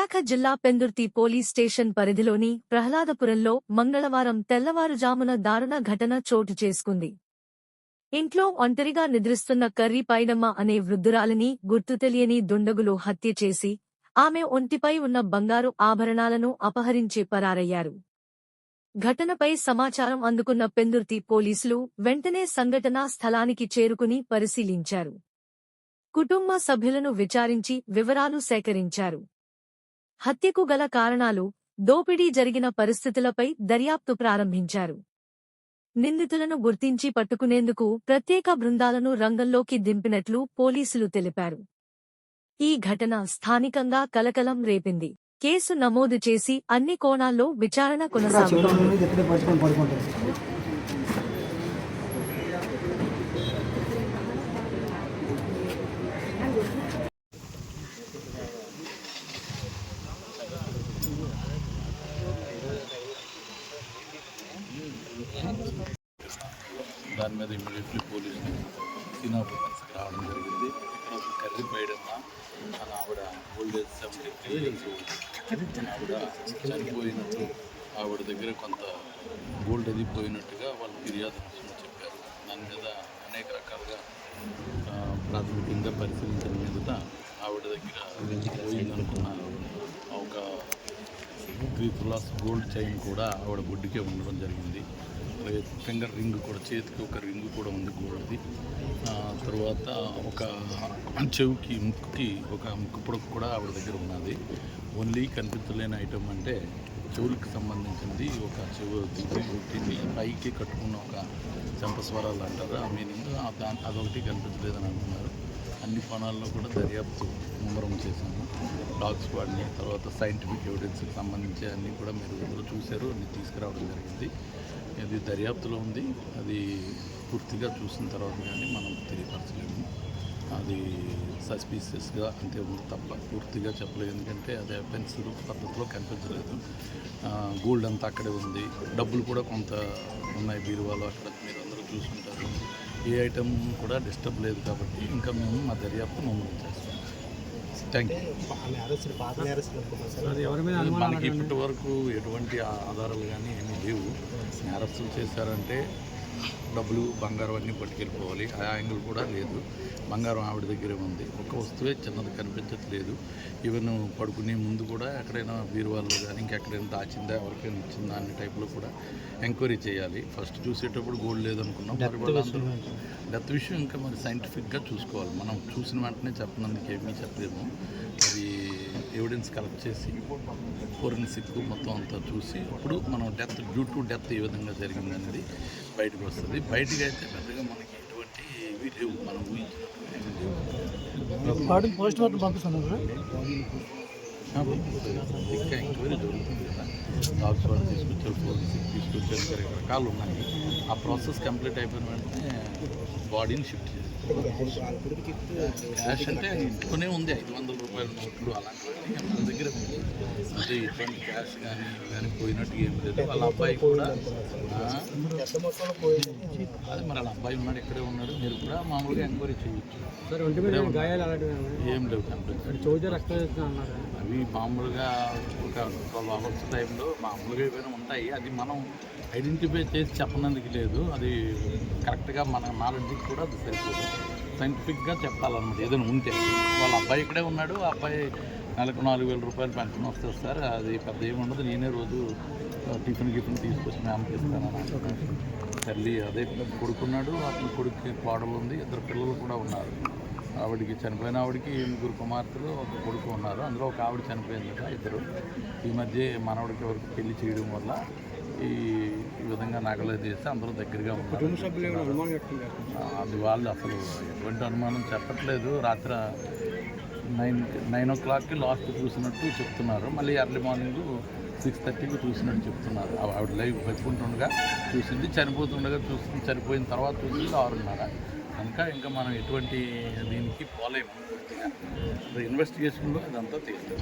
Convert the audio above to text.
విశాఖ జిల్లా Pendurthi police station పరిధిలోని ప్రహ్లాదపురంలో మంగళవారం తెల్లవారుజామున దారుణ ఘటన చోటు చేసుకుంది. ఇంట్లో ఒంటరిగా నిద్రిస్తున్న కర్రీ పైడమ్మ అనే వృద్ధురాలిని గుర్తుతెలియని దుండగులు హత్య చేసి ఆమె ఒంటిపై ఉన్న బంగారు ఆభరణాలను అపహరించి పరారయ్యారు. ఘటనపై సమాచారం అందుకున్న పెందుర్తి పోలీసులు వెంటనే సంఘటనా స్థలానికి చేరుకుని పరిశీలించారు. కుటుంబ సభ్యులను విచారించి వివరాలు సేకరించారు. హత్యకు గల కారణాలు, దోపిడీ జరిగిన పరిస్థితులపై దర్యాప్తు ప్రారంభించారు. నిందితులను గుర్తించి పట్టుకునేందుకు ప్రత్యేక బృందాలను రంగంలోకి దింపినట్లు పోలీసులు తెలిపారు. ఈ ఘటన స్థానికంగా కలకలం రేపింది. కేసు నమోదు చేసి అన్ని కోణాల్లో విచారణ కొనసాగుతోంది. దాని మీద ఇమీడియట్లీ పోలీసులు సీనాపూర్కి రావడం జరిగింది. ఇక్కడ కర్రీ పైడమ్మ అని ఆవిడ ఓల్డ్ ఏజ్ 73 years ఆవిడ చనిపోయినట్టు, ఆవిడ దగ్గర కొంత గోల్డ్ అది పోయినట్టుగా వాళ్ళు ఫిర్యాదు చెప్పారు. దాని మీద అనేక రకాలుగా ప్రాథమికంగా పరిశీలించిన మీదట ఆవిడ దగ్గర పోయిందనుకున్న ఒక 3 తులాస్ గోల్డ్ చైన్ కూడా ఆవిడ బొడ్డుకే ఉండడం జరిగింది. ఫింగర్ రింగ్ కూడా, చేతికి ఒక రింగ్ కూడా ఉంది గోల్డ్ది. తర్వాత ఒక చెవికి, ముక్కుకి ఒక ముక్కు పొడకు కూడా ఆవిడ దగ్గర ఉన్నది. ఓన్లీ కనిపించలేని ఐటమ్ అంటే చెవులకు సంబంధించింది ఒక చెవు పుట్టింది, పైకి కట్టుకున్న ఒక చంపస్వరాలు అంటారు, ఆ మీనింగ్ అదొకటి కనిపించలేదని అంటున్నారు. అన్ని కోణాల్లో కూడా దర్యాప్తు ముమ్మరం చేశాము. డాగ్ స్క్వాడ్ని, తర్వాత సైంటిఫిక్ ఎవిడెన్స్కి సంబంధించి అన్నీ కూడా మీరు అందరూ చూశారు, అన్నీ తీసుకురావడం జరిగింది. ఇది దర్యాప్తులో ఉంది. అది పూర్తిగా చూసిన తర్వాత కానీ మనం తెలియపరచలేము. అది సస్పీషియస్గా అంతే ఉంది తప్ప పూర్తిగా చెప్పలేదు. ఎందుకంటే అదే పెన్సిల్ పద్ధతిలో కనిపించలేదు. గోల్డ్ అంతా అక్కడే ఉంది, డబ్బులు కూడా కొంత ఉన్నాయి బీరువాలో, అక్కడ మీరు అందరూ చూసుకుంటారు. ఏ ఐటమ్ కూడా డిస్టర్బ్ లేదు కాబట్టి ఇంకా మేము మా దర్యాప్తు ముమ్మరం చేస్తాం. Thank you. మనకి ఇప్పటి వరకు ఎటువంటి ఆధారాలు కానీ ఏమీ లేవు. నేరస్తులు చేశారంటే డబ్బులు, బంగారం అన్నీ పట్టుకెళ్ళిపోవాలి. ఆ యాంగిల్ కూడా లేదు. బంగారం ఆవిడ దగ్గరే ఉంది. ఒక వస్తువే చిన్నది కనిపించట్లేదు. ఈవెన్ పడుకునే ముందు కూడా ఎక్కడైనా బీరువాల్లో కానీ ఇంకెక్కడైనా దాచిందా, ఎవరికైనా ఇచ్చిందా అనే టైప్లో కూడా ఎంక్వైరీ చేయాలి. ఫస్ట్ చూసేటప్పుడు గోల్డ్ లేదనుకున్నాం. మరి వాళ్ళందరూ డెత్ విషయం ఇంకా మరి సైంటిఫిక్గా చూసుకోవాలి. మనం చూసిన వెంటనే చెప్పినందుకు ఏమీ చెప్పలేము. అది ఎవిడెన్స్ కలెక్ట్ చేసి ఫోరెన్సిక్ మొత్తం అంతా చూసి అప్పుడు మనం డెత్, డ్యూ టు డెత్ ఏ విధంగా జరిగిందనేది బయటకు వస్తుంది. బయటకు అయితే పెద్దగా మనకి ఎటువంటి ఇవి లేవు, మనం పోస్ట్ మార్టం పంపిస్తున్నారు. ఇంకా ఎంక్వైరీ జరుగుతుంది కదా, డాగ్స్ వాళ్ళు తీసుకొచ్చారు, ఫోరెన్సిక్ తీసుకొచ్చారు, రకరకాలు ఉన్నాయి. ఆ ప్రాసెస్ కంప్లీట్ అయిపోయిన వెంటనే బాడీని షిఫ్ట్ చేయాలి. క్యాష్ అంటే ఇంట్లోనే ఉంది, 500 రూపాయల నోట్లు అలాంటివన్నీ మన దగ్గర ఉంది. అంటే ఇటువంటి క్యాష్ కానీ కానీ పోయినట్టు ఏం లేదు. వాళ్ళ అబ్బాయి కూడా అది మరి వాళ్ళ అబ్బాయి ఉన్నాడు, ఇక్కడే ఉన్నాడు. మీరు కూడా మామూలుగా ఎంక్వైరీ చేయొచ్చు. ఏం లేవు కనిపించారు. అవి మామూలుగా ఒక 12 hours టైంలో మామూలుగా ఏమైనా ఉంటాయి. అది మనం ఐడెంటిఫై చేసి చెప్పనందుకు లేదు. అది కరెక్ట్గా మన నాలెడ్జ్కి కూడా అది సరిపోతుంది. సైంటిఫిక్గా చెప్పాలన్నమాట ఏదైనా ఉంటే. వాళ్ళ అబ్బాయి ఇక్కడే ఉన్నాడు. ఆ అబ్బాయి నెలకు 4,000 రూపాయలు పెన్షన్ వస్తుంది సార్, అది పెద్ద ఏముండదు, నేనే రోజు టిఫిన్ తీసుకొచ్చి మ్యామ్కి ఇస్తానని తల్లి అదే కొడుకున్నాడు. అతని కొడుకు కోడలు ఉంది, 2 పిల్లలు కూడా ఉన్నారు. ఆవిడికి చనిపోయిన ఆవిడకి 3 కుమార్తెలు, 1 కొడుకు ఉన్నారు. అందులో ఒక ఆవిడ చనిపోయింది కదా, 2. ఈ మధ్య మనవడికి ఎవరికి పెళ్లి చేయడం వల్ల ఈ విధంగా నగలు చేస్తే అందరూ దగ్గరగా ఉన్నారు. అది వాళ్ళు అసలు ఎటువంటి అనుమానం చెప్పట్లేదు. రాత్రి 9 o'clockకి లాస్ట్ చూసినట్టు చెప్తున్నారు. మళ్ళీ ఎర్లీ మార్నింగ్ 6:30కి చూసినట్టు చెప్తున్నారు. ఆవిడ లైవ్ పెట్టుకుంటుండగా చూసింది, చనిపోతుండగా చూసింది, చనిపోయిన తర్వాత చూసింది 6:30. కనుక ఇంకా మనం ఎటువంటి దీనికి పోలేము. పూర్తిగా ఇన్వెస్టిగేషన్లో అదంతా తీస్తుంది.